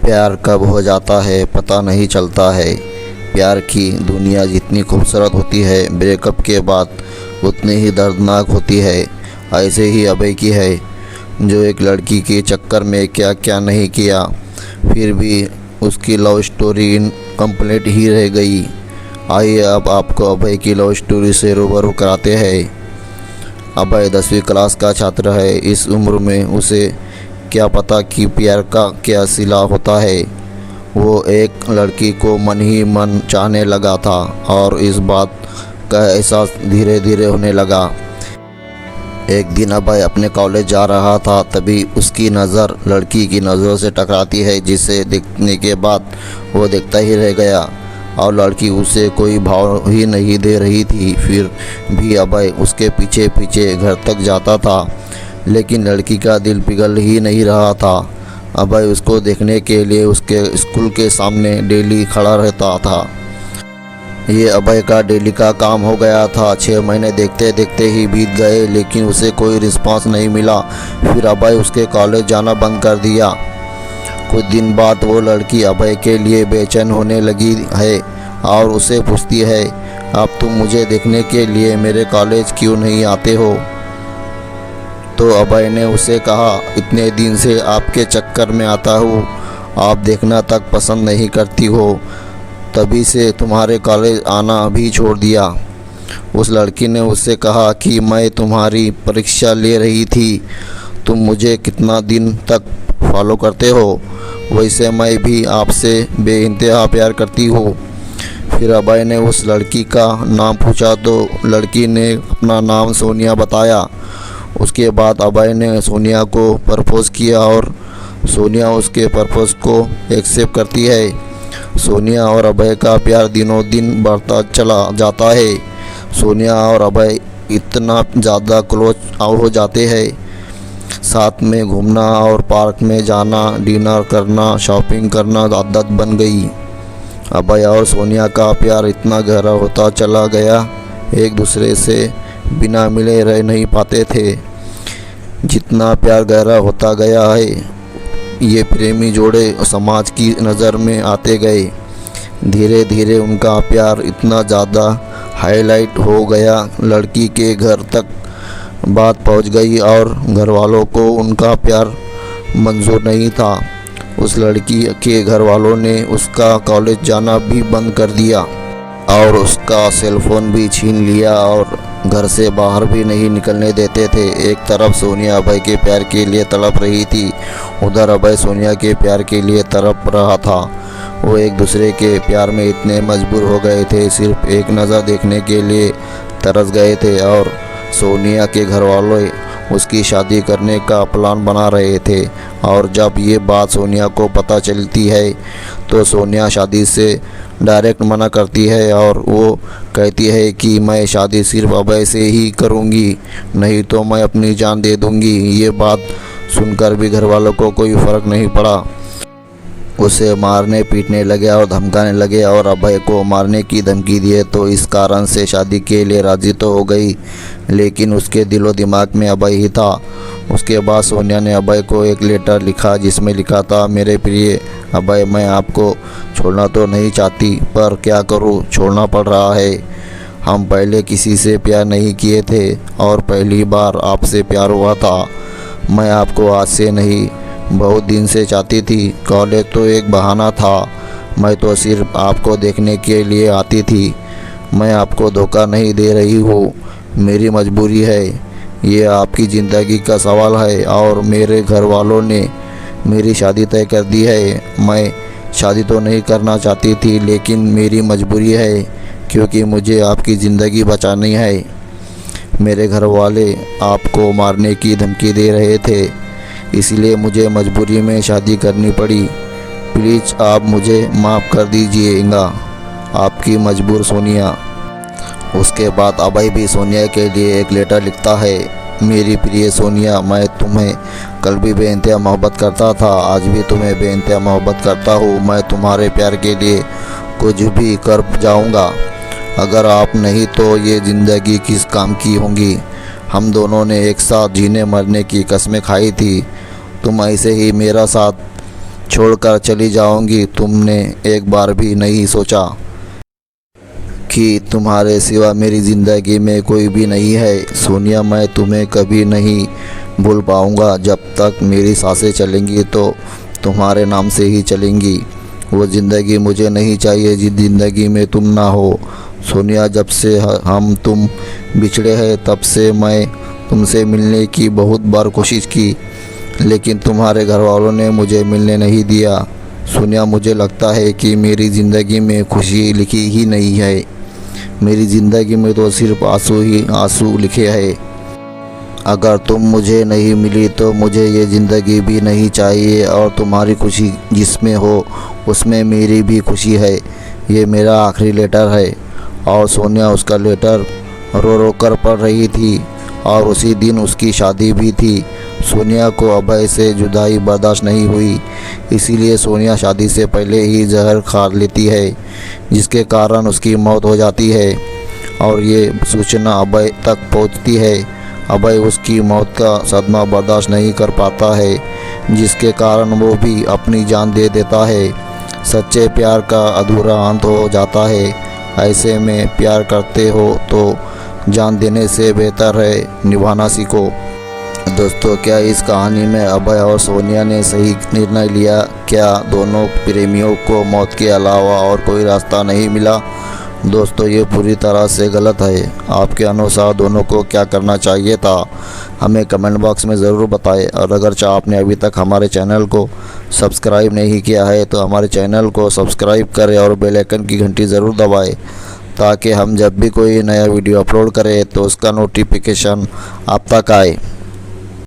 प्यार कब हो जाता है पता नहीं चलता है। प्यार की दुनिया जितनी खूबसूरत होती है ब्रेकअप के बाद उतनी ही दर्दनाक होती है। ऐसे ही अभय की है, जो एक लड़की के चक्कर में क्या क्या नहीं किया, फिर भी उसकी लव स्टोरी इनकम्प्लीट ही रह गई। आइए अब आपको अभय की लव स्टोरी से रूबरू कराते हैं। अभय 10वीं क्लास का छात्र है। इस उम्र में उसे क्या पता कि प्यार का क्या सिला होता है। वो एक लड़की को मन ही मन चाहने लगा था और इस बात का एहसास धीरे धीरे होने लगा। एक दिन अभय अपने कॉलेज जा रहा था, तभी उसकी नज़र लड़की की नज़रों से टकराती है, जिसे देखने के बाद वो देखता ही रह गया और लड़की उसे कोई भाव ही नहीं दे रही थी। फिर भी अभय उसके पीछे पीछे घर तक जाता था, लेकिन लड़की का दिल पिघल ही नहीं रहा था। अभय उसको देखने के लिए उसके स्कूल के सामने डेली खड़ा रहता था। ये अभय का डेली का काम हो गया था। 6 महीने देखते देखते ही बीत गए, लेकिन उसे कोई रिस्पांस नहीं मिला। फिर अभय उसके कॉलेज जाना बंद कर दिया। कुछ दिन बाद वो लड़की अभय के लिए बेचैन होने लगी है और उसे पूछती है, अब तुम मुझे देखने के लिए मेरे कॉलेज क्यों नहीं आते हो? तो अभय ने उसे कहा, इतने दिन से आपके चक्कर में आता हूँ, आप देखना तक पसंद नहीं करती हो, तभी से तुम्हारे कॉलेज आना भी छोड़ दिया। उस लड़की ने उससे कहा कि मैं तुम्हारी परीक्षा ले रही थी, तुम मुझे कितना दिन तक फॉलो करते हो, वैसे मैं भी आपसे बेइंतहा प्यार करती हूँ। फिर अभय ने उस लड़की का नाम पूछा तो लड़की ने अपना नाम सोनिया बताया। उसके बाद अभय ने सोनिया को प्रपोज़ किया और सोनिया उसके प्रपोज़ को एक्सेप्ट करती है। सोनिया और अभय का प्यार दिनों दिन बढ़ता चला जाता है। सोनिया और अभय इतना ज़्यादा क्लोज हो जाते हैं, साथ में घूमना और पार्क में जाना, डिनर करना, शॉपिंग करना आदत बन गई। अभय और सोनिया का प्यार इतना गहरा होता चला गया, एक दूसरे से बिना मिले रह नहीं पाते थे। जितना प्यार गहरा होता गया है, ये प्रेमी जोड़े समाज की नज़र में आते गए। धीरे धीरे उनका प्यार इतना ज़्यादा हाईलाइट हो गया, लड़की के घर तक बात पहुंच गई और घर वालों को उनका प्यार मंजूर नहीं था। उस लड़की के घर वालों ने उसका कॉलेज जाना भी बंद कर दिया और उसका सेलफोन भी छीन लिया और घर से बाहर भी नहीं निकलने देते थे। एक तरफ सोनिया अभय के प्यार के लिए तड़प रही थी, उधर अभय सोनिया के प्यार के लिए तड़प रहा था। वो एक दूसरे के प्यार में इतने मजबूर हो गए थे, सिर्फ एक नज़र देखने के लिए तरस गए थे और सोनिया के घर वालों उसकी शादी करने का प्लान बना रहे थे। और जब ये बात सोनिया को पता चलती है तो सोनिया शादी से डायरेक्ट मना करती है और वो कहती है कि मैं शादी सिर्फ अभय से ही करूँगी, नहीं तो मैं अपनी जान दे दूँगी। ये बात सुनकर भी घर वालों को कोई फ़र्क नहीं पड़ा। उसे मारने पीटने लगे और धमकाने लगे और अभय को मारने की धमकी दिए, तो इस कारण से शादी के लिए राज़ी तो हो गई, लेकिन उसके दिलो दिमाग में अभय ही था। उसके बाद सोनिया ने अभय को एक लेटर लिखा, जिसमें लिखा था, मेरे प्रिय अभय, मैं आपको छोड़ना तो नहीं चाहती, पर क्या करूं, छोड़ना पड़ रहा है। हम पहले किसी से प्यार नहीं किए थे और पहली बार आपसे प्यार हुआ था। मैं आपको आज से नहीं, बहुत दिन से चाहती थी। कॉलेज तो एक बहाना था, मैं तो सिर्फ आपको देखने के लिए आती थी। मैं आपको धोखा नहीं दे रही हूँ, मेरी मजबूरी है। ये आपकी ज़िंदगी का सवाल है और मेरे घर वालों ने मेरी शादी तय कर दी है। मैं शादी तो नहीं करना चाहती थी, लेकिन मेरी मजबूरी है, क्योंकि मुझे आपकी ज़िंदगी बचानी है। मेरे घर वाले आपको मारने की धमकी दे रहे थे, इसलिए मुझे मजबूरी में शादी करनी पड़ी। प्लीज़ आप मुझे माफ़ कर दीजिएगा, आपकी मजबूर सोनिया। उसके बाद अभय भी सोनिया के लिए एक लेटर लिखता है, मेरी प्रिय सोनिया, मैं तुम्हें कल भी बेइंतहा मोहब्बत करता था, आज भी तुम्हें बेइंतहा मोहब्बत करता हूँ। मैं तुम्हारे प्यार के लिए कुछ भी कर जाऊँगा। अगर आप नहीं तो ये ज़िंदगी किस काम की होंगी। हम दोनों ने एक साथ जीने मरने की कस्में खाई थी। तुम ऐसे ही मेरा साथ छोड़कर चली जाऊंगी। तुमने एक बार भी नहीं सोचा कि तुम्हारे सिवा मेरी ज़िंदगी में कोई भी नहीं है। सोनिया, मैं तुम्हें कभी नहीं भूल पाऊंगा। जब तक मेरी सांसें चलेंगी तो तुम्हारे नाम से ही चलेंगी। वो ज़िंदगी मुझे नहीं चाहिए जिस ज़िंदगी में तुम ना हो। सोनिया, जब से हम तुम बिछड़े हैं तब से मैं तुमसे मिलने की बहुत बार कोशिश की, लेकिन तुम्हारे घर वालों ने मुझे मिलने नहीं दिया। सोनिया, मुझे लगता है कि मेरी ज़िंदगी में खुशी लिखी ही नहीं है। मेरी ज़िंदगी में तो सिर्फ आंसू ही आंसू लिखे हैं। अगर तुम मुझे नहीं मिली तो मुझे ये ज़िंदगी भी नहीं चाहिए, और तुम्हारी खुशी जिसमें हो उसमें मेरी भी खुशी है। ये मेरा आखिरी लेटर है। और सोनिया उसका लेटर रो रो कर पढ़ रही थी, और उसी दिन उसकी शादी भी थी। सोनिया को अभय से जुदाई बर्दाश्त नहीं हुई, इसीलिए सोनिया शादी से पहले ही जहर खा लेती है, जिसके कारण उसकी मौत हो जाती है। और ये सूचना अभय तक पहुंचती है। अभय उसकी मौत का सदमा बर्दाश्त नहीं कर पाता है, जिसके कारण वो भी अपनी जान दे देता है। सच्चे प्यार का अधूरा अंत हो जाता है। ऐसे में प्यार करते हो तो जान देने से बेहतर है निभाना सीखो। दोस्तों, क्या इस कहानी में अभय और सोनिया ने सही निर्णय लिया? क्या दोनों प्रेमियों को मौत के अलावा और कोई रास्ता नहीं मिला? दोस्तों, ये पूरी तरह से गलत है। आपके अनुसार दोनों को क्या करना चाहिए था? हमें कमेंट बॉक्स में ज़रूर बताएं। और अगर आपने अभी तक हमारे चैनल को सब्सक्राइब नहीं किया है तो हमारे चैनल को सब्सक्राइब करें और बेल आइकन की घंटी ज़रूर दबाएं, ताकि हम जब भी कोई नया वीडियो अपलोड करें तो उसका नोटिफिकेशन आप तक आए।